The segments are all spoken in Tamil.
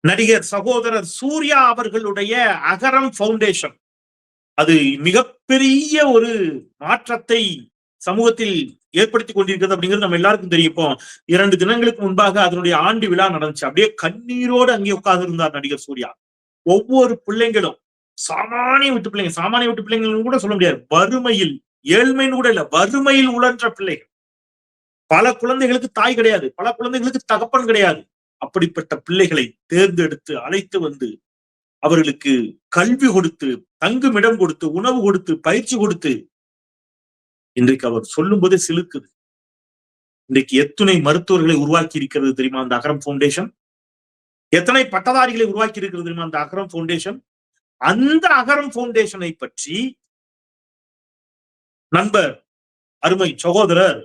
நடிகர் சகோதரர் சூர்யா அவர்களுடைய அகரம் ஃபவுண்டேஷன் அது மிகப்பெரிய ஒரு மாற்றத்தை சமூகத்தில் ஏற்படுத்தி கொண்டிருக்கிறது அப்படிங்கிறது நம்ம எல்லாருக்கும் தெரியும். இப்போ 2 தினங்களுக்கு முன்பாக அதனுடைய ஆண்டு விழா நடந்துச்சு. அப்படியே கண்ணீரோடு அங்கே உட்கார்ந்து இருந்தார் நடிகர் சூர்யா. ஒவ்வொரு பிள்ளைங்களும் சாமானிய வீட்டு பிள்ளைங்க, சாமானிய வீட்டு பிள்ளைங்கன்னு கூட சொல்ல முடியாது, வறுமையில், ஏழ்மைன்னு கூட இல்ல, வறுமையில் உழன்ற பிள்ளைகள். பல குழந்தைகளுக்கு தாய் கிடையாது, பல குழந்தைகளுக்கு தகப்பன் கிடையாது. அப்படிப்பட்ட பிள்ளைகளை தேர்ந்தெடுத்து அழைத்து வந்து அவர்களுக்கு கல்வி கொடுத்து, தங்குமிடம் கொடுத்து, உணவு கொடுத்து, பயிற்சி கொடுத்து, இன்றைக்கு அவர் சொல்லும் போதே சிலுக்குது. இன்றைக்கு எத்தனை மருத்துவர்களை உருவாக்கி இருக்கிறது தெரியுமா அந்த அகரம் ஃபவுண்டேஷன்? எத்தனை பட்டதாரிகளை உருவாக்கி இருக்கிறது தெரியுமா அந்த அகரம் ஃபவுண்டேஷன்? அந்த அகரம் ஃபவுண்டேஷனை பற்றி நண்பர் அருமை சகோதரர்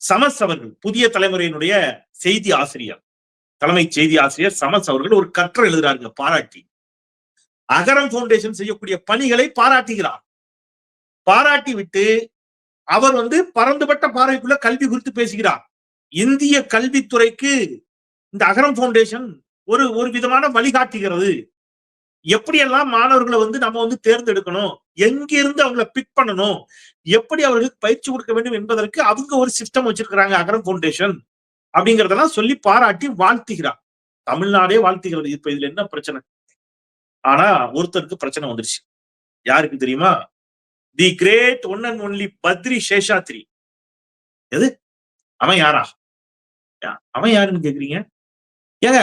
சமஸ் அவர்கள், புதிய தலைமுறையினுடைய செய்தி ஆசிரியர், தலைமை செய்தி ஆசிரியர் சமஸ் அவர்கள் ஒரு கட்டுரை எழுதுறாங்க பாராட்டி. அகரம் ஃபவுண்டேஷன் செய்யக்கூடிய பணிகளை பாராட்டுகிறார். பாராட்டி விட்டு அவர் பரந்துபட்ட பார்வைக்குள்ள கல்வி குறித்து பேசுகிறார். இந்திய கல்வித்துறைக்கு இந்த அகரம் ஃபவுண்டேஷன் ஒரு விதமான வழிகாட்டுகிறது. எப்படியெல்லாம் மாணவர்களை நம்ம தேர்ந்தெடுக்கணும், எங்கிருந்து அவங்களை பிக் பண்ணணும், எப்படி அவர்களுக்கு பயிற்சி கொடுக்க வேண்டும் என்பதற்கு அவங்க ஒரு சிஸ்டம் வச்சிருக்கிறாங்க அகரம் ஃபவுண்டேஷன் அப்படிங்கறதெல்லாம் சொல்லி பாராட்டி வாழ்த்துகிறார். தமிழ்நாடே வாழ்த்துகிறது. இப்ப இதுல என்ன பிரச்சனை? ஆனா ஒருத்தருக்கு பிரச்சனை வந்துருச்சு. யாருக்கு தெரியுமா? The great one and only Badri Seshadri. எது? அவன் யாரா? அவன் யாருன்னு கேக்குறீங்க? ஏங்க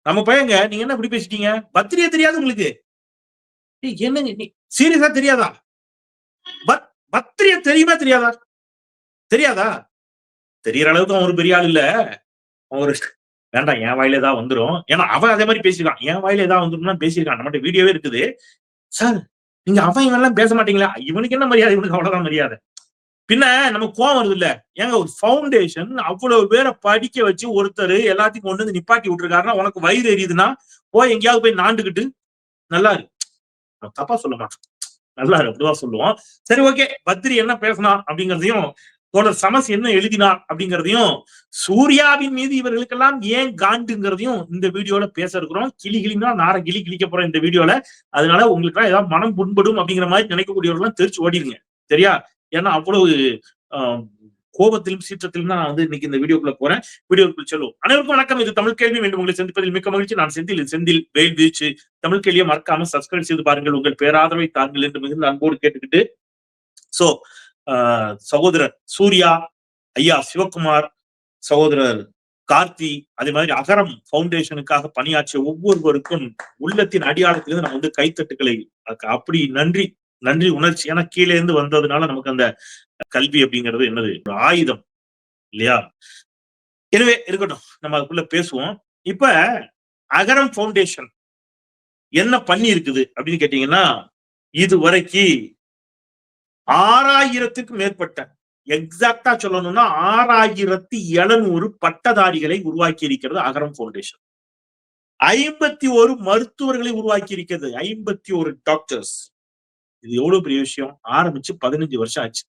நம்ம பையங்க, நீங்க என்ன இப்படி பேசிட்டீங்க? பத்ரியா தெரியாது உங்களுக்கு? என்னங்க நீ சீரியஸா தெரியாதா? பத்ரிய தெரியுமா தெரியாதா? தெரியாதா? தெரியற அளவுக்கு அவன் ஒரு பெரிய ஆள் இல்ல. ஒரு வேண்டாம், என் வாயில ஏதாவது வந்துரும். ஏன்னா அவன் அதே மாதிரி பேசிருக்கான். என் வாயில ஏதாவது வந்துரும்னா பேசியிருக்கான். நம்மகிட்ட வீடியோவே இருக்குது. சார் நீங்க அவன் இவெல்லாம் பேச மாட்டீங்களா? இவனுக்கு என்ன மரியாதை? இவனுக்கு அவ்வளவுதான் மரியாதை. பின்ன நமக்கு கோவம் வருது இல்ல? ஏங்க ஒரு ஃபவுண்டேஷன் அவ்வளவு பேரை படிக்க வச்சு ஒருத்தர் எல்லாத்தையும் கொண்டு வந்து நிப்பாட்டி விட்டுருக்காருன்னா உனக்கு வயிறு எரியுதுன்னா போய் எங்கேயாவது போய் நாண்டுகிட்டு நல்லா இரு. தப்பா சொல்ல மாட்டோம், நல்லா இரு அப்படிதான் சொல்லுவோம். சரி, ஓகே. பத்ரி என்ன பேசினா அப்படிங்கறதையும், தோழர் சமஸ் என்ன எழுதினார் அப்படிங்கறதையும், சூர்யாவின் மீது இவர்களுக்கெல்லாம் ஏன் காண்டுங்கிறதையும் இந்த வீடியோல பேச இருக்கிறோம். கிளினா நார கிளிக்க போறோம் இந்த வீடியோல. அதனால உங்களுக்கு எல்லாம் ஏதாவது மனம் புண்படும் அப்படிங்கிற மாதிரி நினைக்கக்கூடியவர்கள் தெரிச்சு ஓடிடுங்க, சரியா? ஏன்னா அவ்வளவு கோபத்திலும் சீற்றத்திலும் தான் நான் இன்னைக்கு இந்த வீடியோக்குள்ள போறேன். வீடியோக்குள்ள சொல்லுவோம். அனைவருக்கும் வணக்கம். இது தமிழ் கேள்வி. மீண்டும் உங்களை சந்திப்பதில் மிக்க மகிழ்ச்சி. நான் செந்தில் வெயில் வீச்சு. தமிழ் கேள்வியை மறக்காம சப்ஸ்கிரைப் செய்து பாருங்கள். உங்கள் பேராதரவை தாங்கள் என்று மிகுந்த அன்போடு கேட்டுக்கிட்டு, சோ சகோதரர் சூர்யா, ஐயா சிவகுமார், சகோதரர் கார்த்தி, அதே மாதிரி அகரம் ஃபவுண்டேஷனுக்காக பணியாற்றிய ஒவ்வொருவருக்கும் உள்ளத்தின் அடியாளத்திலிருந்து நம்ம கைத்தட்டுக்களை அப்படி நன்றி உணர்ச்சி. ஏன்னா கீழே இருந்து வந்ததுனால நமக்கு அந்த கல்வி அப்படிங்கிறது என்னது, ஒரு ஆயுதம் இல்லையா? எனவே இருக்கட்டும், நம்ம அதுக்குள்ள பேசுவோம். இப்ப அகரம் ஃபவுண்டேஷன் என்ன பண்ணி இருக்குது அப்படின்னு கேட்டீங்கன்னா, இதுவரைக்கு 6000க்கும் மேற்பட்ட, எக்ஸாக்டா சொல்லணும்னா 6700 பட்டதாரிகளை உருவாக்கி இருக்கிறது அகரம் ஃபவுண்டேஷன். 51 மருத்துவர்களை உருவாக்கி இருக்கிறது, 51 டாக்டர்ஸ். இது எவ்வளவு பெரிய விஷயம்! ஆரம்பிச்சு 15 வருஷம் ஆச்சு.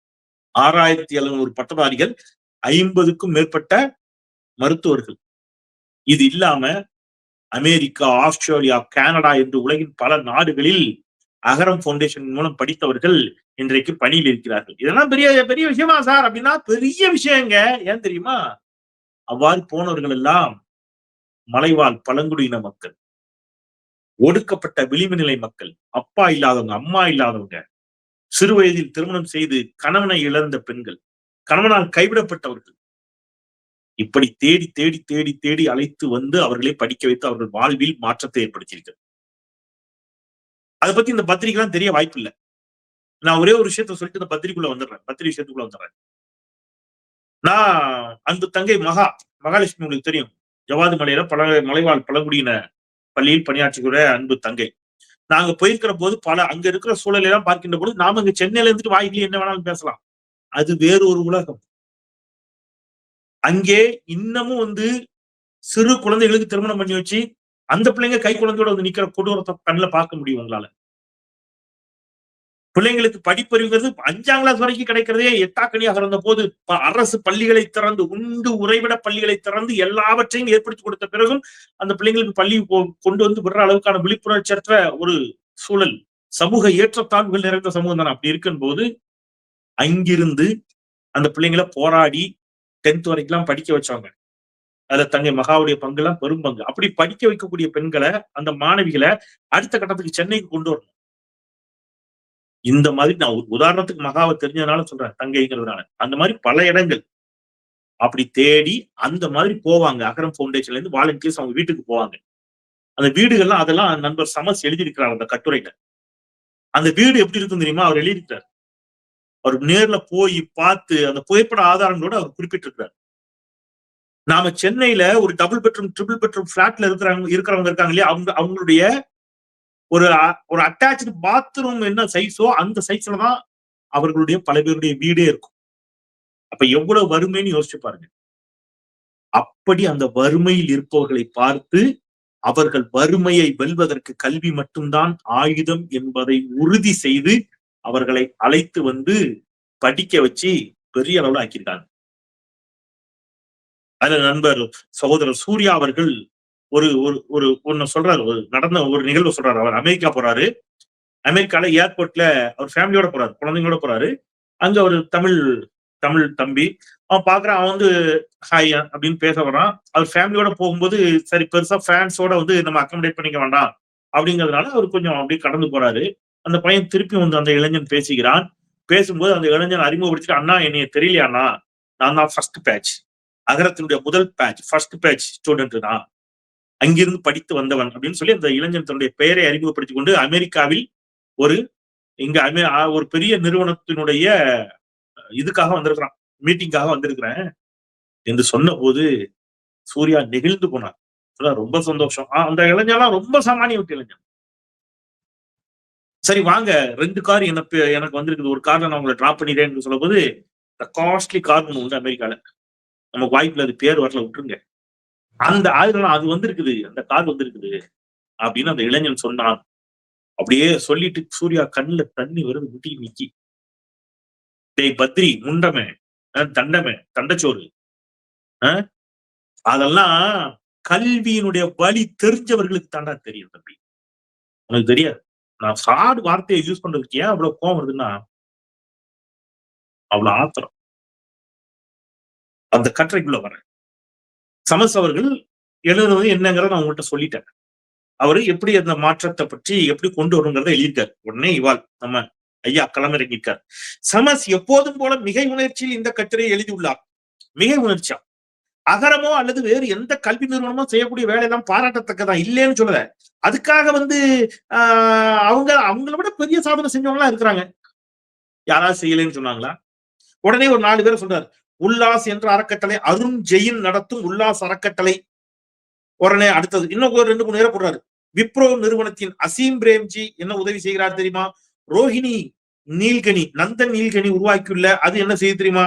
6700 பட்டதாரிகள், 50க்கும் மேற்பட்ட மருத்துவர்கள். இது இல்லாம அமெரிக்கா, ஆஸ்திரேலியா, கனடா என்று உலகின் பல நாடுகளில் அகரம் ஃபவுண்டேஷன் மூலம் படித்தவர்கள் இன்றைக்கு பணியில் இருக்கிறார்கள். இதெல்லாம் பெரிய பெரிய விஷயமா சார் அப்படின்னா பெரிய விஷயங்க. ஏன் தெரியுமா? அவ்வாறு போனவர்கள் எல்லாம் மலைவாழ் பழங்குடியின மக்கள், ஒடுக்கப்பட்ட விளிம்பு நிலை மக்கள், அப்பா இல்லாதவங்க, அம்மா இல்லாதவங்க, சிறு வயதில் திருமணம் செய்து கணவனை இழந்த பெண்கள், கணவனால் கைவிடப்பட்டவர்கள், இப்படி தேடி தேடி தேடி தேடி அழைத்து வந்து அவர்களை படிக்க வைத்து அவர்கள் வாழ்வில் மாற்றத்தை ஏற்படுத்தியிருக்கிறது. அதை பத்தி இந்த பத்திரிகைலாம் தெரிய வாய்ப்பு இல்லை. நான் ஒரே ஒரு விஷயத்த சொல்லிட்டு இந்த பத்திரிகைக்குள்ள வந்துடுறேன். நான் அன்பு தங்கை மகாலட்சுமி, உங்களுக்கு தெரியும், ஜவாது மலையில மலைவாழ் பழங்குடியின பள்ளியில் பணியாற்றுகிற அன்பு தங்கை. நாங்க போயிருக்கிற போது அங்க இருக்கிற சூழலை எல்லாம் பார்க்கின்ற போது நாம இங்க சென்னையில இருந்துட்டு வாய்க்கு என்ன வேணாலும் பேசலாம். அது வேறு ஒரு உலகம். அங்கே இன்னமும் சிறு குழந்தைகளுக்கு திருமணம் பண்ணி வச்சு அந்த பிள்ளைங்க கை குழந்தையோட நிக்கிற கொடூரத்தை கண்ணில் பார்க்க முடியும் உங்களால. பிள்ளைங்களுக்கு படிப்பறிவுங்கிறது 5ஆம் கிளாஸ் வரைக்கும் கிடைக்கிறதே எட்டாக்கனியாக இருந்த போது அரசு பள்ளிகளை திறந்து, உண்டு உறைவிட பள்ளிகளை திறந்து எல்லாவற்றையும் ஏற்படுத்தி கொடுத்த பிறகும் அந்த பிள்ளைங்களுக்கு பள்ளி கொண்டு வந்து விடுற அளவுக்கான விழிப்புணர்ச்சியற்ற ஒரு சூழல், சமூக ஏற்றத்தாழ்வுகள் நிறைந்த சமூகம் தானே. அப்படி இருக்கும் போது அங்கிருந்து அந்த பிள்ளைங்களை போராடி 10th வரைக்கும் படிக்க வச்சாங்க. அதுல தங்கை மகாவுடைய பங்கு எல்லாம் பெரும் பங்கு. அப்படி படிக்க வைக்கக்கூடிய பெண்களை, அந்த மாணவிகளை அடுத்த கட்டத்துக்கு சென்னைக்கு கொண்டு வரணும். இந்த மாதிரி நான் உதாரணத்துக்கு மகாவை தெரிஞ்சதுனால சொல்றேன், தங்கைங்கிறதுனால. அந்த மாதிரி பல இடங்கள் அப்படி தேடி அந்த மாதிரி போவாங்க. அகரம் ஃபவுண்டேஷன்ல இருந்து வாலண்டியர்ஸ் அவங்க வீட்டுக்கு போவாங்க. அந்த வீடுகள்லாம் அதெல்லாம் நண்பர் சமஸ் எழுதியிருக்கிறார் அந்த கட்டுரையில. அந்த வீடு எப்படி இருக்கும் தெரியுமா? அவர் எழுதியிருக்கிறார். அவர் நேர்ல போய் பார்த்து அந்த புகைப்பட ஆதாரங்களோட அவர் குறிப்பிட்டிருக்கிறார். நாம சென்னையில ஒரு டபுள் பெட்ரூம், ட்ரிபிள் பெட்ரூம் பிளாட்ல இருக்கிறவங்க இருக்காங்க இல்லையா, அவங்களுடைய ஒரு அட்டாச்சு பாத்ரூம் என்ன சைஸோ அந்த சைஸ்ல தான் அவர்களுடைய பல பேருடைய வீடே இருக்கும். அப்ப எவ்வளவு வறுமைன்னு யோசிச்சு பாருங்க. அப்படி அந்த வறுமையில் இருப்பவர்களை பார்த்து அவர்கள் வறுமையை வெல்வதற்கு கல்வி மட்டும்தான் ஆயுதம் என்பதை உறுதி செய்து அவர்களை அழைத்து வந்து படிக்க வச்சு பெரிய அளவுல ஆக்கியிருக்காங்க. அதுல நண்பர் சகோதரர் சூர்யா அவர்கள் ஒன்னு சொல்றாரு, நடந்த ஒரு நிகழ்வு சொல்றாரு. அவர் அமெரிக்கா போறாரு. அமெரிக்கால ஏர்போர்ட்ல அவர் ஃபேமிலியோட போறாரு, குழந்தைங்களோட போறாரு. அங்க ஒரு தமிழ் தம்பி அவன் பாக்குறான். அவன் வந்து ஹாய் அப்படின்னு பேச வரான். அவர் ஃபேமிலியோட போகும்போது சரி பெருசா ஃபேன்ஸோட வந்து நம்ம அக்கமடேட் பண்ணிக்க வேண்டாம் அப்படிங்கிறதுனால அவர் கொஞ்சம் அப்படியே கடந்து போறாரு. அந்த பையன் திருப்பி வந்து அந்த இளைஞன் பேசுகிறான். பேசும்போது அந்த இளைஞன் அறிமுகப்படுத்திட்டு, அண்ணா என்னைய தெரியலையா அண்ணா, நான் தான் ஃபர்ஸ்ட் பேட்ச், அகரத்தினுடைய முதல் பேட்ச், ஃபர்ஸ்ட் பேட்ச் ஸ்டூடெண்ட் தான், அங்கிருந்து படித்து வந்தவன் அப்படின்னு சொல்லி அந்த இளைஞன் தன்னுடைய பெயரை அறிமுகப்படுத்திக் கொண்டு அமெரிக்காவில் ஒரு பெரிய நிறுவனத்தினுடைய இதுக்காக வந்திருக்கிறான், மீட்டிங்காக வந்திருக்கிறேன் என்று சொன்ன போது சூர்யா நெகிழ்ந்து போனார். ரொம்ப சந்தோஷம். அந்த இளைஞர்லாம் ரொம்ப சாமானிய விட்டு இளைஞன். சரி வாங்க 2 கார் எனக்கு வந்திருக்குது, ஒரு கார்ல நான் உங்களை டிராப் பண்ணிடுறேன்னு சொல்லும் போது, காஸ்ட்லி கார் ஒண்ணு உண்டு அமெரிக்கால, நமக்கு வாய்ப்புல அது பேர் வரல விட்டுருங்க, அந்த அது வந்திருக்குது, அந்த கார் வந்திருக்குது அப்படின்னு அந்த இளைஞன் சொன்னான். அப்படியே சொல்லிட்டு சூர்யா கண்ணுல தண்ணி வருது, முட்டி நிக்கி. டேய் பத்ரி, முண்டமே, தண்டமே, தண்டச்சோறு, அதெல்லாம் கல்வியினுடைய வழி தெரிஞ்சவர்களுக்கு தாண்டா தெரியும் தம்பி, உனக்கு தெரியாது. நான் சாடு வார்த்தையை யூஸ் பண்றதுக்கு ஏன் அவ்வளவு கோவம் வருதுன்னா, அவ்வளவு ஆத்திரம். அந்த கட்டுரைக்குள்ள வரேன். சமஸ் அவர்கள் எழுதுறது என்னங்கிறத நான் உங்கள்கிட்ட சொல்லிட்டேன். அவரு எப்படி அந்த மாற்றத்தை பற்றி எப்படி கொண்டு வருங்கிறத எழுதிட்டார். உடனே இவாள் நம்ம ஐயா களமிறங்கிட்டார். சமஸ் எப்போதும் போல மிகை உணர்ச்சியில் இந்த கட்டுரையை எழுதியுள்ளார். மிகை உணர்ச்சியா அகரமோ அல்லது வேறு எந்த கல்வி நிறுவனமோ செய்யக்கூடிய வேலையெல்லாம் பாராட்டத்தக்கதான், இல்லைன்னு சொல்லல. அதுக்காக வந்து அவங்கள விட பெரிய சாதனை செஞ்சவங்களா இருக்கிறாங்க. யாராவது செய்யலன்னு சொன்னாங்களா? உடனே ஒரு 4 பேரை சொல்றாரு. உல்லாஸ் என்ற அறக்கட்டளை, அருண் ஜெயின் நடத்தும் உல்லாஸ் அறக்கட்டளை. உடனே அடுத்தது இன்னும் 2-3 பேரை போடுறாரு. விப்ரோ நிறுவனத்தின் அசீம் பிரேம்ஜி என்ன உதவி செய்கிறார் தெரியுமா? ரோஹிணி நீல்கனி, நந்தன் நீல்கனி உருவாக்கியுள்ள அது என்ன செய்ய தெரியுமா?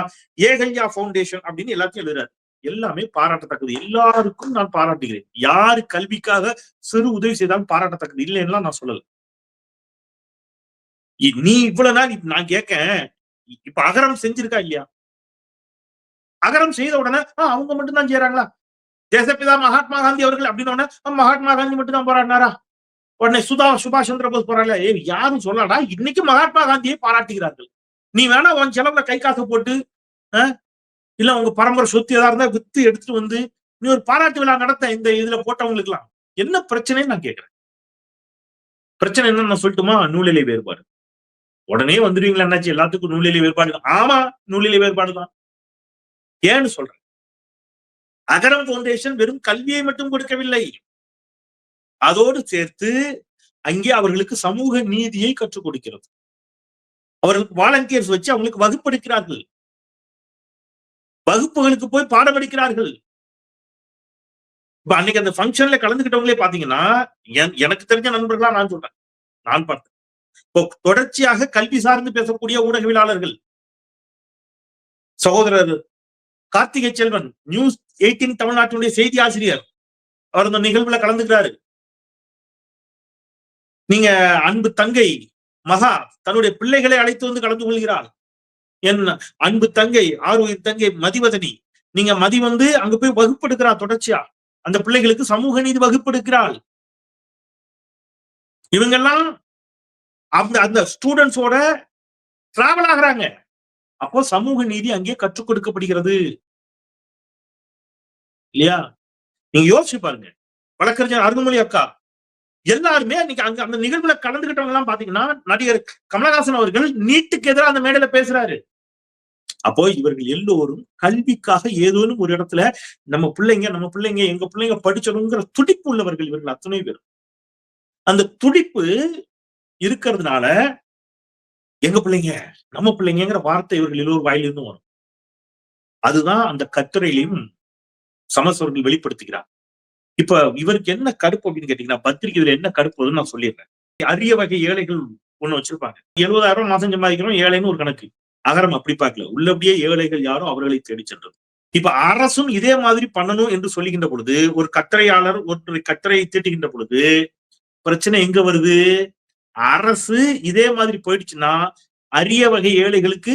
ஏகல்யா ஃபவுண்டேஷன் அப்படின்னு எல்லாத்தையும் எழுதுறாரு. எல்லாமே பாராட்டத்தக்கது. எல்லாருக்கும் நான் பாராட்டுகிறேன். யாரு கல்விக்காக சிறு உதவி செய்தாலும் பாராட்டத்தக்கது, இல்லைன்னா நான் சொல்லல. நீ இவ்வளவு நாள் நான் கேட்க, இப்ப அகரம் செஞ்சிருக்கா இல்லையா? அகரம் செய்த உடனே அவங்க மட்டும் தான் செய்யறாங்களா? தேசப்பிதா மகாத்மா காந்தி அவர்கள் அப்படின்னு உடனே மகாத்மா காந்தி மட்டும் தான் போராடினாரா? உடனே சுபாஷ் சந்திர போஸ் போராடல? யாரும் சொல்லடா, இன்னைக்கு மகாத்மா காந்தியை பாராட்டுகிறார்கள். நீ வேணா உன் செலவுல கை காசு போட்டு இல்ல உங்க பரம்பரை சொத்து ஏதா இருந்தா வித்து எடுத்துட்டு வந்து நீ ஒரு பாராட்டு விழா நடத்த இந்த இதுல போட்டவங்களுக்கு எல்லாம் என்ன பிரச்சனைன்னு நான் கேட்கிறேன். பிரச்சனை என்னன்னு நான் சொல்லட்டுமா? நூலிலை வேறுபாடு. உடனே வந்துடுவீங்களா என்னாச்சு? எல்லாத்துக்கும் நூலிலை வேறுபாடு. ஆமா, நூலிலை வேறுபாடு தான். ஏன்னு சொல்றேன், அகரம் ஃபவுண்டேஷன் வெறும் கல்வியை மட்டும் கொடுக்கவில்லை, அதோடு சேர்த்து அங்கே அவர்களுக்கு சமூக நீதியை கற்றுக் கொடுக்கிறது. அவர்களுக்கு வாலண்டியர்ஸ் வச்சு அவங்களுக்கு வகுப்பெடுக்கிறார்கள், வகுப்புகளுக்கு போய் பாடம் எடுக்கிறார்கள். இப்ப அன்னைக்கு அந்த ஃபங்க்ஷன்ல கலந்துகிட்டவங்களே பாத்தீங்கன்னா, எனக்கு தெரிஞ்ச நண்பர்களா நான் சொல்றேன், நான் பார்த்தேன். இப்போ தொடர்ச்சியாக கல்வி சார்ந்து பேசக்கூடிய ஊடகவியலாளர்கள், சகோதரர் கார்த்திகை செல்வன் நியூஸ் 18 தமிழ்நாட்டினுடைய செய்தி ஆசிரியர், அவர் இந்த நிகழ்வுல கலந்துக்கிறாரு. நீங்க அன்பு தங்கை மகா தன்னுடைய பிள்ளைகளை அழைத்து வந்து கலந்து கொள்கிறாள். என் அன்பு தங்கை, ஆருயிர் தங்கை மதிவதனி, நீங்க மதி வந்து அங்க போய் வகுப்பெடுக்கிறா தொடர்ச்சியா. அந்த பிள்ளைகளுக்கு சமூக நீதி வகுப்பெடுக்கிறாள். இவங்கெல்லாம் அந்த அந்த ஸ்டூடெண்ட்ஸோட டிராவல் ஆகுறாங்க. அப்போ சமூக நீதி அங்கே கற்றுக் கொடுக்கப்படுகிறது இல்லையா? நீங்க யோசிச்சு பாருங்க. வழக்கறிஞர் அருண்மொழி அக்கா எல்லாருமே அன்னைக்கு அங்க அந்த நிகழ்வுல கலந்துகிட்டவங்க எல்லாம் பாத்தீங்கன்னா, நடிகர் கமலஹாசன் அவர்கள் நீட்டுக்கு எதிராக அந்த மேடையில பேசுறாரு. அப்போ இவர்கள் எல்லோரும் கல்விக்காக ஏதோனும் ஒரு இடத்துல நம்ம பிள்ளைங்க எங்க பிள்ளைங்க படிச்சணுங்கிற துடிப்பு உள்ளவர்கள் இவர்கள் அத்தனை பேர். அந்த துடிப்பு இருக்கிறதுனால எங்க பிள்ளைங்க நம்ம பிள்ளைங்கிற வார்த்தை இவர்கள் எல்லோரும் வாயிலிருந்து வரும். அதுதான் அந்த கட்டுரையிலையும் சமஸ் அவர்கள் வெளிப்படுத்துகிறார். இப்ப இவருக்கு என்ன கடுப்பு அப்படின்னு கேட்டீங்கன்னா, பத்திரிகை இதுல என்ன கடுப்பு நான் சொல்லிடுறேன். அரிய வகை ஏழைகள் ஒண்ணு வச்சிருப்பாங்க. 70,000 மாசம் சம்பாதிக்கிறோம் ஏழைன்னு ஒரு கணக்கு. அகரம் அப்படி பார்க்கல. உள்ளபடியே ஏழைகள் யாரோ அவர்களை தேடி சென்றது. இப்ப அரசும் இதே மாதிரி பண்ணணும் என்று சொல்லுகின்ற பொழுது, ஒரு கட்டுரையாளர் ஒரு கட்டுரையை தீட்டுகின்ற பொழுது பிரச்சனை எங்க வருது? அரசு இதே மாதிரி போயிடுச்சுன்னா அரிய வகை ஏழைகளுக்கு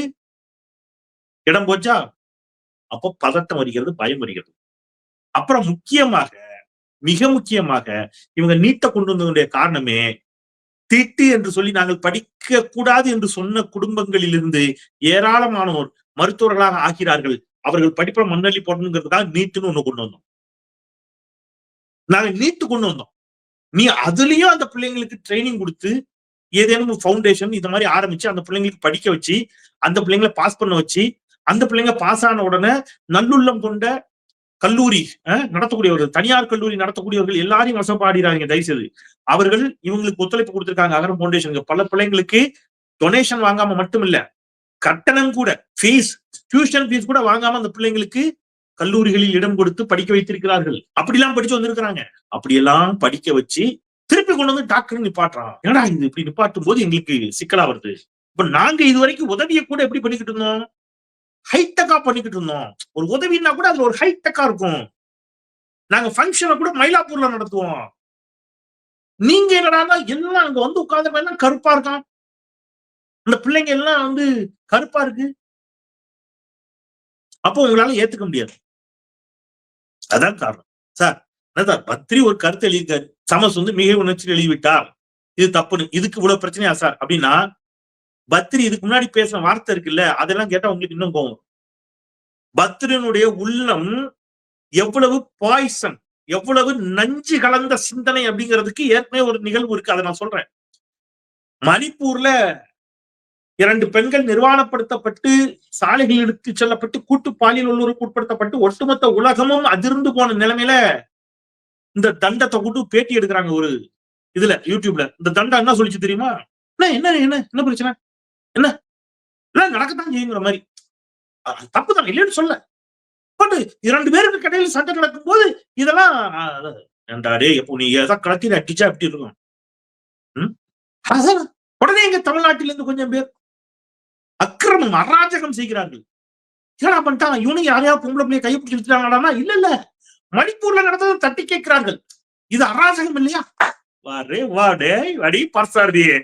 இடம் போச்சா? அப்போ பதட்டம் வருகிறது, பயம் வருகிறது. அப்புறம் மிக முக்கியமாக இவங்க நீட்டை கொண்டு வந்ததுடைய காரணமே தீட்டு என்று சொல்லி நாங்கள் படிக்க கூடாது என்று சொன்ன குடும்பங்களிலிருந்து ஏராளமானோர் மருத்துவர்களாக ஆகிறார்கள். அவர்கள் படிப்பை மண்ணள்ளி போடணுங்கிறதுக்காக நீட்டுன்னு ஒண்ணு கொண்டு வந்தோம். நாங்க நீட்டு கொண்டு வந்தோம். நீ அதுலயும் அந்த பிள்ளைங்களுக்கு ட்ரைனிங் கொடுத்து ஏதேனும் ஃபவுண்டேஷன் இந்த மாதிரி ஆரம்பிச்சு அந்த பிள்ளைங்களுக்கு படிக்க வச்சு அந்த பிள்ளைங்களை பாஸ் பண்ண வச்சு அந்த பிள்ளைங்க பாஸ் ஆன உடனே நல்லுள்ளம் கொண்ட கல்லூரி நடத்தக்கூடியவர்கள், தனியார் கல்லூரி நடத்தக்கூடியவர்கள் எல்லாரையும் வசப்பாடுறாங்க. தயவுசெய்து அவர்கள் இவங்களுக்கு ஒத்துழைப்பு கொடுத்திருக்காங்க. அகரம் ஃபவுண்டேஷனுக்கு பல பிள்ளைங்களுக்கு டொனேஷன் வாங்காம மட்டும் இல்ல, கட்டணம் கூட ஃபீஸ், டியூஷன் ஃபீஸ் கூட வாங்காம அந்த பிள்ளைங்களுக்கு கல்லூரிகளில் இடம் கொடுத்து படிக்க வைத்திருக்கிறார்கள். அப்படிலாம் படிச்சு வந்திருக்கிறாங்க. அப்படியெல்லாம் படிக்க வச்சு திருப்பி கொண்டு வந்து டாக்டர் நிப்பாட்டுறான். ஏன்னா இது இப்படி நிப்பாட்டும் போது எங்களுக்கு சிக்கலா வருது. இப்ப நாங்க இது வரைக்கும் உதவியை கூட எப்படி பண்ணிக்கிட்டு இருந்தோம்? ஹைடெக்கா பண்ணிக்கிட்டு இருந்தோம். ஒரு உதவினா கூட அதுல ஒரு ஹைடெக்கா இருக்கும். நாங்க ஃபங்க்ஷனை கூட மயிலாப்பூர்ல நடத்துவோம். நீங்க என்னடா எல்லாம் அங்க வந்து உட்கார்ந்து எல்லாம் கருப்பா இருக்கான். அந்த பிள்ளைங்க எல்லாம் வந்து கருப்பா இருக்கு. அப்போ உங்களால ஏத்துக்க முடியாது. அதான் காரணம். சார் பத்ரி ஒரு கருத்து எழுதியிருக்காரு. சமஸ் வந்து மிக உணர்ச்சி எழுதிவிட்டார். இது தப்புன்னு. இதுக்கு இவ்வளவு பிரச்சனையா சார் அப்படின்னா, பத்ரி இதுக்கு முன்னாடி பேசின வார்த்தை இருக்குல்ல, அதெல்லாம் கேட்டா உங்களுக்கு இன்னும் போகும். பத்ரினுடைய உள்ளம் எவ்வளவு பாய்சன், எவ்வளவு நஞ்சு கலந்த சிந்தனை அப்படிங்கிறதுக்கு ஏற்கனவே ஒரு நிகழ்வு இருக்கு. அதை நான் சொல்றேன். மணிப்பூர்ல 2 பெண்கள் நிர்வாணப்படுத்தப்பட்டு சாலைகள் எடுத்து செல்லப்பட்டு கூட்டு பாலியல் வல்லுறவுக்கு உட்படுத்தப்பட்டு ஒட்டுமொத்த உலகமும் அதிர்ந்து போன நிலைமையில இந்த தண்டத்தை கூட்டு பேட்டி எடுக்கிறாங்க ஒரு இதுல யூடியூப்ல. இந்த தண்டம் என்ன சொல்லிச்சு தெரியுமா? என்ன என்ன என்ன பிரச்சனை? என்ன நடக்கத்தான் செய்யுங்கிற மாதிரி. தப்புதான் இல்லைன்னு சொல்ல. பட் 2 பேருக்கு கடையில் சண்டை நடக்கும் போது இதெல்லாம் எப்போ நீ ஏதாவது கலத்தில அடிச்சா எப்படி இருக்கும்? உடனே இங்க தமிழ்நாட்டிலிருந்து கொஞ்சம் பேர் அக்கிரமம் அராஜகம் செய்கிறார்கள். என்னடா பண்ணிட்டான் இவனும் யாரையா பொம்பளை பிள்ளைய கைப்பிடிச்சு வச்சுட்டாங்கடானா இல்ல மணிப்பூர்ல நடந்ததை தட்டி கேட்கிறார்கள். இது அராஜகம் இல்லையா? வாடே வாடே வடி பர்சாரியே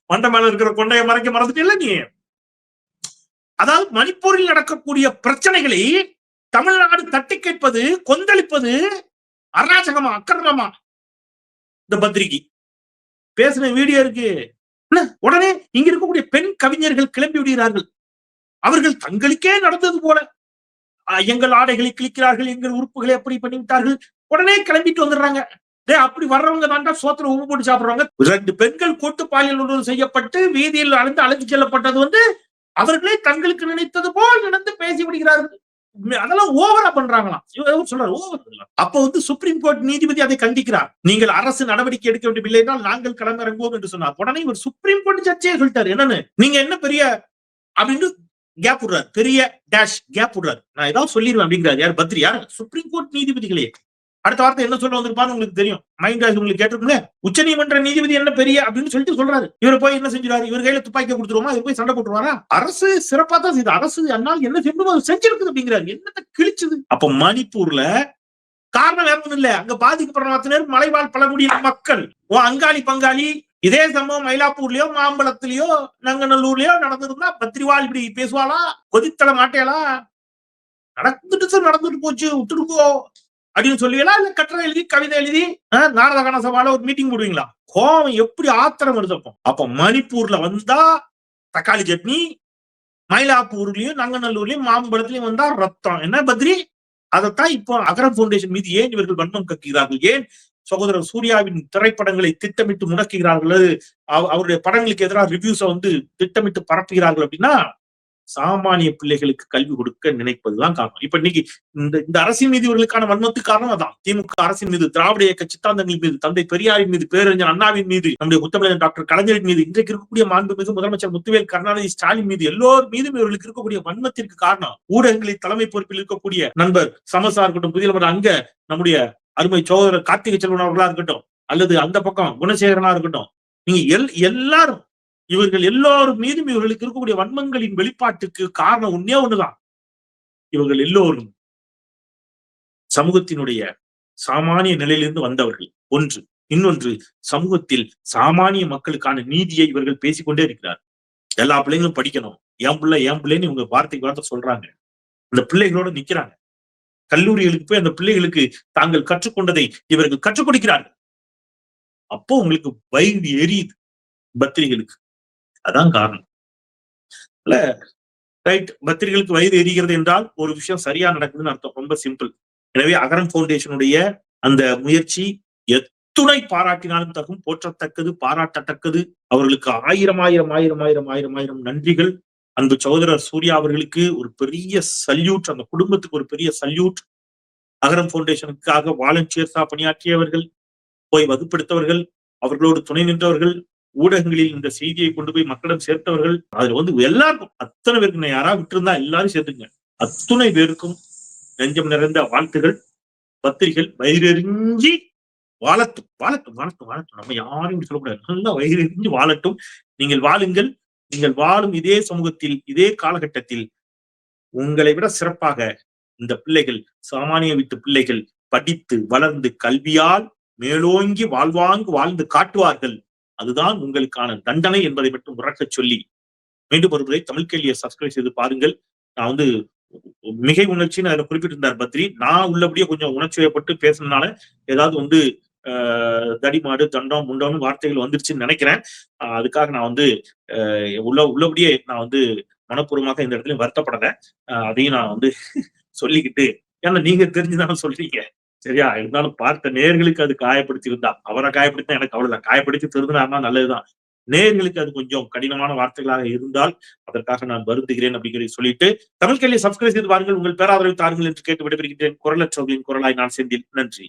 மண்டை மேல இருக்கிற கொண்டைய மறந்துட்டு இல்ல நீ. அதாவது மணிப்பூரில் நடக்கக்கூடிய பிரச்சனைகளை தமிழ்நாடு தட்டி கேட்பது, கொந்தளிப்பது அராஜகமா அக்கிரமமா? இந்த பத்திரிகை பேசின வீடியோ இருக்கு. உடனே இங்க இருக்கக்கூடிய பெண் கவிஞர்கள் கிளம்பி விடுகிறார்கள். அவர்கள் தங்களுக்கே நடந்தது போல எங்கள் ஆடைகளை கிழிக்கிறார்கள், எங்கள் உறுப்புகளை அப்படி பண்ணிவிட்டார்கள். உடனே கிளம்பிட்டு வந்துடுறாங்க. அப்படி வர்றவங்க தான் சோத்துல உப்பு போட்டு சாப்பிடுறாங்க. 2 பெண்கள் கூட்டு பாலியல் உணர்வு செய்யப்பட்டு வீதியில் அழைத்து செல்லப்பட்டது வந்து அவர்களே தங்களுக்கு நினைத்தது போல் நடந்து பேசி விடுகிறார்கள். அதெல்லாம் ஓவரா பண்றாங்களாம். சொல்றாரு ஓவர். அப்ப வந்து சுப்ரீம் கோர்ட் நீதிபதி அதை கண்டிக்கிறார். நீங்கள் அரசு நடவடிக்கை எடுக்க வேண்டியவில்லை என்றால் நாங்கள் களமிறங்குவோம் என்று சொன்னார். உடனே இவர் சுப்ரீம் கோர்ட் ஜட்ஜே சொல்லிட்டாரு. என்னன்னு நீங்க என்ன பெரிய அப்படின்னு கேப் விடுறாரு. பெரிய டேஷ் கேப் விடுறாரு. நான் ஏதாவது சொல்லிடுவேன் அப்படிங்கிறாரு. யார்? பத்ரி. யார்? சுப்ரீம் கோர்ட் நீதிபதிகளே. அடுத்த வார்த்தை என்ன சொல்ல வந்திருப்பான்னு உங்களுக்கு தெரியும். மைண்ட் வாய்ஸ் உங்களுக்கு கேட்டிருக்குங்க. உச்ச நீதிமன்ற நீதிபதி என்ன பெரிய அப்படின்னு சொல்லிட்டு சொல்றாரு. இவர் போய் என்ன செஞ்சாரு? இவர் கையில துப்பாக்கி கொடுத்துருவோமா? இவர் போய் சண்டை போட்டுருவாரா? அரசு சிறப்பா தான் செய்யுது. அரசு என்னால் என்ன செய்யணுமோ செஞ்சிருக்குது அப்படிங்கிறாரு. என்னத்தை கிழிச்சுது? அப்ப மணிப்பூர்ல காரணம் வேற ஒண்ணும் இல்ல. அங்க பாதிக்கப்படுற மலைவாழ் பழங்குடியின மக்கள் அங்காளி பங்காளி இதே சம்பவம் மயிலாப்பூர்லயோ, மாம்பழத்திலயோ, நங்கநல்லூர்லயோ நடந்திருந்தா பத்திரிவாள் இப்படி பேசுவாளா? கொதித்தல மாட்டேலா? நடந்துட்டு சார், நடந்துட்டு போச்சு, விட்டுருக்கோ அப்படின்னு சொல்லுவீங்களா? இல்ல கட்டுரை எழுதி, கவிதை எழுதி, நாரத கனசபால ஒரு மீட்டிங் போடுவீங்களா? கோவம் எப்படி ஆத்திரம் வருது. அப்ப மணிப்பூர்ல வந்தா தக்காளி சட்னி, மயிலாப்பூர்லயும் நங்கநல்லூர்லயும் மாம்பழத்திலயும் வந்தா ரத்தம். என்ன பத்ரி? அதைத்தான் இப்போ அகரம் பவுண்டேஷன் மீது ஏன் இவர்கள் வன்மம் கக்குகிறார்கள்? ஏன் சகோதரர் சூர்யாவின் திரைப்படங்களை திட்டமிட்டு முடக்குகிறார்கள்? அவருடைய படங்களுக்கு எதிராக ரிவ்யூஸ திட்டமிட்டு பரப்புகிறார்கள் அப்படின்னா, சாமானிய பிள்ளைகளுக்கு கல்வி கொடுக்க நினைப்பதுதான் காரணம். இப்ப இன்னைக்கு இந்த அரசின் மீது இவர்களுக்கான வன்மத்துக்கு காரணம் அதான். திமுக அரசின் மீது, திராவிட இயக்க சித்தாந்தங்கள் மீது, தந்தை பெரியாரின் மீது, பேரறிஞர் அண்ணாவின் மீது, நம்முடைய முத்தமிழர் டாக்டர் கலைஞரின் மீது, இன்றைக்கு இருக்கக்கூடிய மாண்புமிகு முதலமைச்சர் முத்துவேல் கருணாநிதி ஸ்டாலின் மீது, எல்லோர் மீதும் இவர்களுக்கு இருக்கக்கூடிய வன்மத்திற்கு காரணம் ஊடகங்களில் தலைமை பொறுப்பில் இருக்கக்கூடிய நண்பர் சமசா இருக்கட்டும், புதிய அங்க நம்முடைய அருமை சகோதரர் கார்த்திகை செல்வன் அவர்களா இருக்கட்டும், அல்லது அந்த பக்கம் குணசேகரனா இருக்கட்டும், நீங்க எல்லாரும் இவர்கள் எல்லோரும் மீதும் இவர்களுக்கு இருக்கக்கூடிய வன்மங்களின் வெளிப்பாட்டுக்கு காரணம் ஒன்னே ஒண்ணுதான். இவர்கள் எல்லோரும் சமூகத்தினுடைய சாமானிய நிலையிலிருந்து வந்தவர்கள். ஒன்று. இன்னொன்று, சமூகத்தில் சாமானிய மக்களுக்கான நீதியை இவர்கள் பேசிக்கொண்டே இருக்கிறார். எல்லா பிள்ளைங்களும் படிக்கணும், என் பிள்ளைன்னு இவங்க வார்த்தைக்கு வார்த்தை சொல்றாங்க. அந்த பிள்ளைகளோட நிக்கிறாங்க. கல்லூரிகளுக்கு போய் அந்த பிள்ளைகளுக்கு தாங்கள் கற்றுக்கொண்டதை இவர்கள் கற்றுக் கொடுக்கிறார்கள். அப்போ உங்களுக்கு வயிறு எரியுது பத்திரிகளுக்கு. அதான் காரணம். இல்ல, ரைட், பத்திரிகைகளுக்கு வயிறு எரிகிறது என்றால் ஒரு விஷயம் சரியா நடக்குதுன்னு அர்த்தம். ரொம்ப சிம்பிள். எனவே அகரம் பவுண்டேஷனுடைய அந்த முயற்சி எத்துணை பாராட்டினாலும் தகும், போற்றத்தக்கது, பாராட்டத்தக்கது. அவர்களுக்கு ஆயிரம் ஆயிரம் ஆயிரம் ஆயிரம் ஆயிரம் ஆயிரம் நன்றிகள். அன்பு சகோதரர் சூர்யா அவர்களுக்கு ஒரு பெரிய சல்யூட், அந்த குடும்பத்துக்கு ஒரு பெரிய சல்யூட். அகரம் பவுண்டேஷனுக்காக வாலண்டியர்ஸா பணியாற்றியவர்கள், போய் வகுப்படுத்தவர்கள், அவர்களோடு துணை நின்றவர்கள், ஊடகங்களில் இந்த செய்தியை கொண்டு போய் மக்களிடம் சேர்த்தவர்கள், அதுல எல்லாருக்கும், அத்தனை பேருக்கு யாராவது விட்டுருந்தா எல்லாரும் சேர்த்துங்க. அத்துணை பேருக்கும் நெஞ்சம் நிறைந்த வாழ்த்துகள். பத்திரிகைகள் வயிறெறிஞ்சி வாழட்டும், வாழட்டும், வாழட்டும், வாழட்டும். நம்ம யாரும் சொல்லக்கூடாது. நல்லா வயிறெறிஞ்சு வாழட்டும். நீங்கள் வாழுங்கள். நீங்கள் வாழும் இதே சமூகத்தில், இதே காலகட்டத்தில் உங்களை விட சிறப்பாக இந்த பிள்ளைகள், சாமானிய வீட்டு பிள்ளைகள் படித்து வளர்ந்து கல்வியால் மேலோங்கி வாழ்வாங்கு வாழ்ந்து காட்டுவார்கள். அதுதான் உங்களுக்கான தண்டனை என்பதை மட்டும் உறக்க சொல்லி, மீண்டும் ஒருமுறை தமிழ் கேள்வியை சப்ஸ்கிரைப் செய்து பாருங்கள். நான் மிகை உணர்ச்சின்னு அதுல குறிப்பிட்டிருந்தார் பத்ரி. நான் உள்ளபடியே கொஞ்சம் உணர்ச்சி வயப்பட்டு பேசுனதுனால ஏதாவது தடிமாடு, தண்டம், முண்டம்னு வார்த்தைகள் வந்துருச்சுன்னு நினைக்கிறேன். அதுக்காக நான் உள்ளபடியே நான் மனப்பூர்வமாக இந்த இடத்துல வருத்தப்படல. அதையும் நான் சொல்லிக்கிட்டு, ஏன்னா நீங்க தெரிஞ்சுதானே சொல்றீங்க, சரியா? இருந்தாலும் பார்த்த நேர்களுக்கு அது காயப்படுத்தி இருந்தா, அவரை காயப்படுத்தினா எனக்கு அவ்வளவுதான். காயப்படுத்தி திருந்தினார்னா நல்லதுதான். நேர்களுக்கு அது கொஞ்சம் கடினமான வார்த்தைகளாக இருந்தால் அதற்காக நான் வருந்துகிறேன் அப்படிங்கிறதை சொல்லிட்டு, தமிழ் கேள்வியை சப்ஸ்கிரைப் செய்து வாருங்கள், உங்கள் பேராதரவை தாருங்கள் என்று கேட்டு விடைபெறுகின்றேன். குரலற்றவர்களின் குரலாய் நான் செந்தில். நன்றி.